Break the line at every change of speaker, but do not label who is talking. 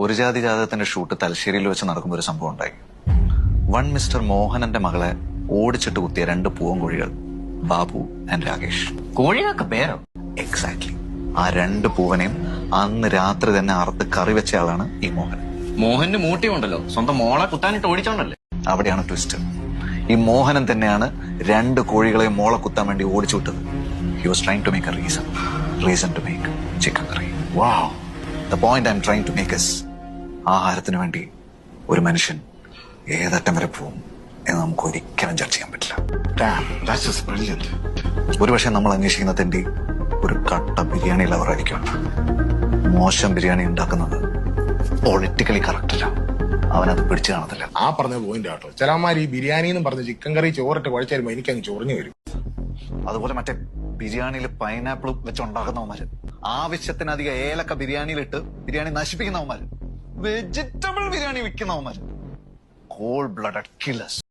ഒരു ജാതി ജാതകത്തിന്റെ ഷൂട്ട് തലശ്ശേരിയിൽ വെച്ച് നടക്കുമ്പോൾ ഒരു സംഭവം ഉണ്ടായി. വൺ മിസ്റ്റർ മോഹനന്റെ മകളെ ഓടിച്ചിട്ട് കുത്തിയ 2 പൂവൻകോഴികൾ, ബാബു ആൻഡ് രാകേഷ്.
കോഴികൾക്ക് പേരോ?
എക്സാക്ട്ലി. ആ 2 പൂവനെയും അന്ന് രാത്രി തന്നെ അറുത്ത് കറി വെച്ച ആളാണ് ഈ മോഹൻ.
മോഹന് മൂട്ടിയുണ്ടല്ലോ, സ്വന്തം മോളെ കുത്താനിട്ട് ഓടിച്ചോണ്ടല്ലേ.
അവിടെയാണ് ട്വിസ്റ്റ്. ഈ മോഹനൻ തന്നെയാണ് 2 കോഴികളെയും മോളെ കുത്താൻ വേണ്ടി ഓടിച്ചു വിട്ടത്. He was trying to make a reason to make chicken curry. Wow. The point I am trying to make is, ആഹാരത്തിന് വേണ്ടി ഒരു മനുഷ്യൻ ഏതറ്റം വരെ പോവും എന്ന് നമുക്ക് ഒരിക്കലും ജഡ്ജ് ചെയ്യാൻ പറ്റില്ല. ഒരുപക്ഷെ നമ്മൾ അന്വേഷിക്കുന്ന തെണ്ടി ഒരു കട്ട ബിരിയാണി ലവറായിരിക്കും. മോശം ബിരിയാണി ഉണ്ടാക്കുന്നത് പൊളിറ്റിക്കലി കറക്റ്റ് അല്ല, അവനത് പിടിച്ചു കാണത്തില്ല.
ആ പറഞ്ഞ പോയിന്റ് ആട്ടോ. ചിലമാര് ഈ ബിരിയാണി എന്ന് പറഞ്ഞ് ചിക്കൻ കറി ചോറിട്ട് കുഴച്ചു വരുമ്പോ എനിക്കങ്ങ് ചൊറിഞ്ഞു വരും.
അതുപോലെ മറ്റേ ബിരിയാണിയിൽ പൈനാപ്പിൾ വെച്ചുണ്ടാക്കുന്നവന്മാര്, ആവശ്യത്തിനധികം ഏലക്ക ബിരിയാണിയിലിട്ട് ബിരിയാണി നശിപ്പിക്കുന്നവന്മാര്, വെജിറ്റബിൾ ബിരിയാണി വിൽക്കുന്നവന്മാര്, കോൾഡ് ബ്ലഡഡ് കില്ലേഴ്സ്.